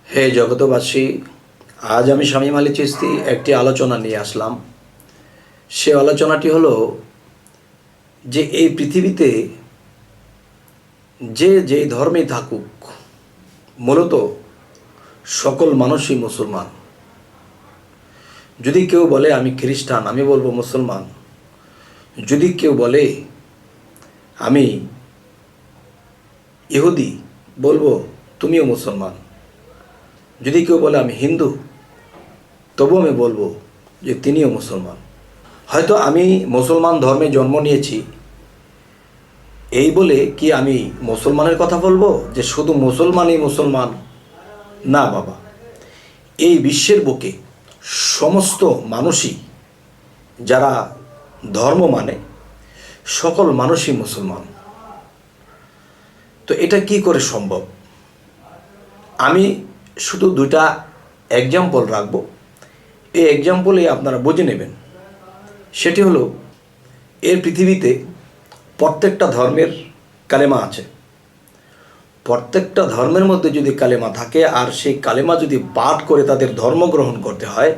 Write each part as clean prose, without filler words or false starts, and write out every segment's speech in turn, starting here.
হে জগতবাসী, আজ আমি শামীম আলী চিশতি একটি আলোচনা নিয়ে আসলাম। সে আলোচনাটি হলো যে এই পৃথিবীতে যে যেই ধর্মেই থাকুক, মূলত সকল মানুষই মুসলমান। যদি কেউ বলে আমি খ্রিস্টান, আমি বলবো মুসলমান। যদি কেউ বলে আমি ইহুদি, বলবো তুমিও মুসলমান। যদি কেউ বলে আমি হিন্দু, তবু আমি বলবো যে তিনিও মুসলমান। হয়তো আমি মুসলমান ধর্মে জন্ম নিয়েছি এই বলে কি আমি মুসলমানের কথা বলবো যে শুধু মুসলমানই মুসলমান? না বাবা, এই বিশ্বের বুকে সমস্ত মানুষই যারা ধর্ম মানে সকল মানুষই মুসলমান। তো এটা কি করে সম্ভব? আমি শুধু দুইটা এক্সাম্পল রাখবো, এই এক্সাম্পলে আপনারা বুঝে নেবেন। সেটি হলো, এর পৃথিবীতে প্রত্যেকটা ধর্মের কালেমা আছে। প্রত্যেকটা ধর্মের মধ্যে যদি কালেমা থাকে আর সেই কালেমা যদি পাঠ করে তাদের ধর্ম গ্রহণ করতে হয়,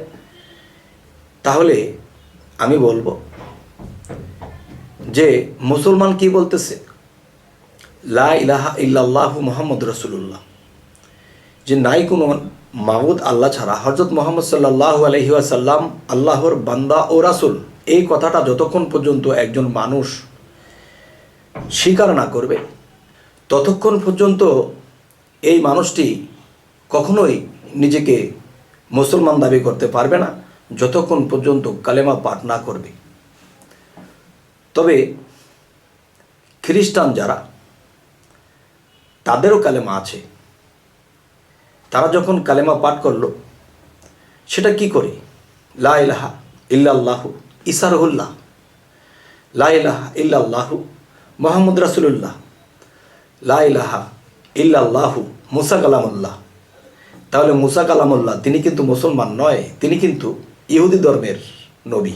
তাহলে আমি বলবো যে মুসলমান কি বলতেছে, লা ইলাহা ইল্লাল্লাহু মুহাম্মদ রাসূলুল্লাহ, যে নাই কোনো মাবুদ আল্লাহ ছাড়া, হযরত মুহাম্মদ সাল্লাল্লাহু আলাইহি ওয়াসাল্লাম আল্লাহর বান্দা ও রাসূল। এই কথাটা যতক্ষণ পর্যন্ত একজন মানুষ স্বীকার না করবে, ততক্ষণ পর্যন্ত এই মানুষটি কখনোই নিজেকে মুসলমান দাবি করতে পারবে না, যতক্ষণ পর্যন্ত কালেমা পাঠ না করবে। তবে খ্রিস্টান যারা, তাদেরও কালেমা আছে। তারা যখন কালেমা পাঠ করলো, সেটা কি করে? লা ইলাহা ইল্লাল্লাহু ঈসা রুহুল্লাহ, লা ইলাহা ইল্লাল্লাহু মুহাম্মদ রাসূলুল্লাহ, লা ইলাহা ইল্লাল্লাহু মুসা কালামুল্লাহ। তাহলে মুসা কালামুল্লাহ তিনি কিন্তু মুসলমান নয়, তিনি কিন্তু ইহুদি ধর্মের নবী।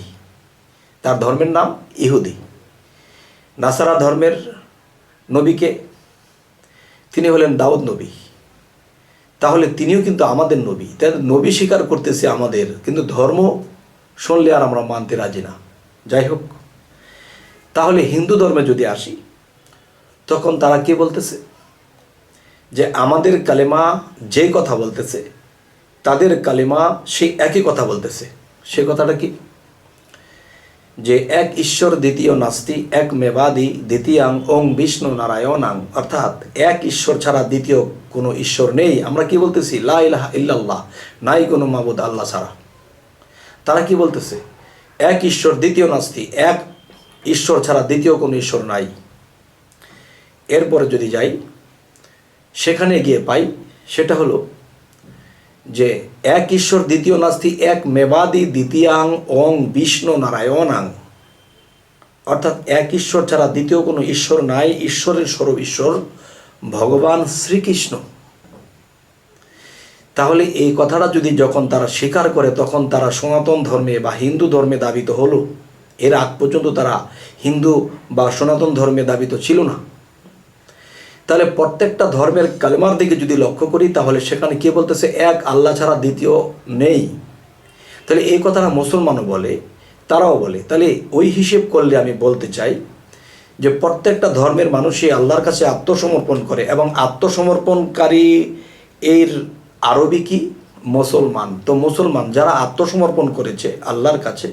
তার ধর্মের নাম ইহুদি। নাসারা ধর্মের নবীকে, তিনি হলেন দাউদ নবী। তাহলে তিনিও কিন্তু আমাদের নবী। তাই নবী স্বীকার করতেছে আমাদের, কিন্তু ধর্ম শুনলে আর আমরা মানতে রাজি না। যাই হোক, তাহলে হিন্দু ধর্মে যদি আসি, তখন তারা কি বলতেছে যে আমাদের কালেমা যে কথা বলতেছে, তাদের কালেমা সেই একই কথা বলতেছে। সে কথাটা কি? যে এক ঈশ্বর দ্বিতীয় নাস্তি, এক মেবাদি দ্বিতীয়াং ওং বিষ্ণু নারায়ণাং, অর্থাৎ এক ঈশ্বর ছাড়া দ্বিতীয় কোনো ঈশ্বর নেই। আমরা কি বলতেছি? লা ইলাহা ইল্লাল্লাহ, নাই কোনো মাবুদ আল্লাহ ছাড়া। তারা কি বলতেছে? এক ঈশ্বর দ্বিতীয় নাস্তি, এক ঈশ্বর ছাড়া দ্বিতীয় কোনো ঈশ্বর নাই। এরপরে যদি যাই, সেখানে গিয়ে পাই সেটা হলো যে এক ঈশ্বর দ্বিতীয় নাস্তি, এক মেবাদি দ্বিতীয়াং ওং বিষ্ণু নারায়ণাং, অর্থাৎ এক ঈশ্বর ছাড়া দ্বিতীয় কোনো ঈশ্বর নাই। ঈশ্বরের স্বরূপ ঈশ্বর ভগবান শ্রীকৃষ্ণ। তাহলে এই কথাটা যদি যখন তারা স্বীকার করে, তখন তারা সনাতন ধর্মে বা হিন্দু ধর্মে দাবিত হলো। এর আগ পর্যন্ত তারা হিন্দু বা সনাতন ধর্মে দাবিত ছিল না। তাহলে প্রত্যেকটা ধর্মের কালেমার দিকে যদি লক্ষ্য করি, তাহলে সেখানে কে বলতেছে? এক আল্লাহ ছাড়া দ্বিতীয় নেই। তাহলে এই কথাটা মুসলমানও বলে, তারাও বলে। তাহলে ওই হিসেব করলে আমি বলতে চাই যে প্রত্যেকটা ধর্মের মানুষই আল্লাহর কাছে আত্মসমর্পণ করে, এবং আত্মসমর্পণকারী এর আরবি কি? মুসলমান। তো মুসলমান যারা আত্মসমর্পণ করেছে আল্লাহর কাছে,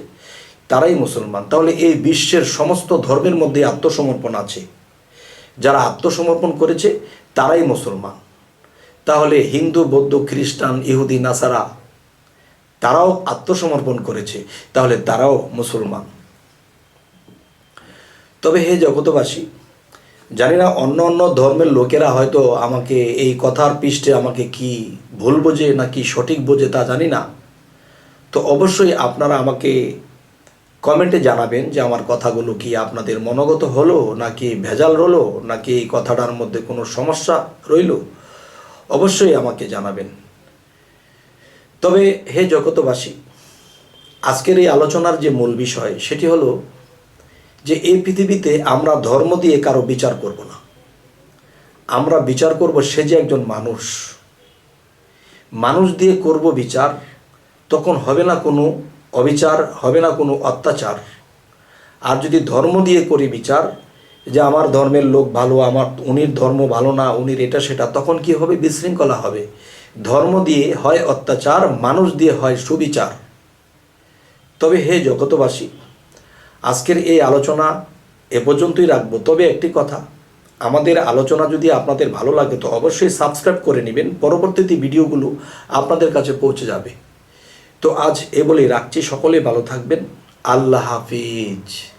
তারাই মুসলমান। তাহলে এই বিশ্বের সমস্ত ধর্মের মধ্যে আত্মসমর্পণ আছে। যারা আত্মসমর্পণ করেছে তারাই মুসলমান। তাহলে হিন্দু, বৌদ্ধ, খ্রিস্টান, ইহুদি, নাসারা তারাও আত্মসমর্পণ করেছে, তাহলে তারাও মুসলমান। তবে হে জগতবাসী, জানি না অন্য অন্য ধর্মের লোকেরা হয়তো আমাকে এই কথার পৃষ্ঠে আমাকে কি ভুল বোঝে নাকি সঠিক বোঝে তা জানি না। তো অবশ্যই আপনারা আমাকে কমেন্টে জানাবেন যে আমার কথাগুলো কি আপনাদের মনোগত হলো, নাকি ভেজাল রইলো, নাকি এই কথাটার মধ্যে কোনো সমস্যা রইল। অবশ্যই আমাকে জানাবেন। তবে হে জগতবাসী, আজকের এই আলোচনার যে মূল বিষয় সেটি হলো যে এই পৃথিবীতে আমরা ধর্ম দিয়ে কারো বিচার করব না। আমরা বিচার করব সে যে একজন মানুষ। মানুষ দিয়ে করব বিচার, তখন হবে না কোনো অবিচার, হবে না কোনো অত্যাচার। আর যদি ধর্ম দিয়ে করি বিচার, যে আমার ধর্মের লোক ভালো, আমার উনির ধর্ম ভালো না, উনির এটা সেটা, তখন কি হবে? বিশৃঙ্খলা হবে। ধর্ম দিয়ে হয় অত্যাচার, মানুষ দিয়ে হয় সুবিচার। তবে হে জগতবাসী, আজকের এই আলোচনা এ পর্যন্তই রাখবো। তবে একটি কথা, আমাদের আলোচনা যদি আপনাদের ভালো লাগে তো অবশ্যই সাবস্ক্রাইব করে নেবেন, পরবর্তীতে ভিডিওগুলো আপনাদের কাছে পৌঁছে যাবে। তো আজ এ বলেই রাখছি, সকলে ভালো থাকবেন। আল্লাহ হাফিজ।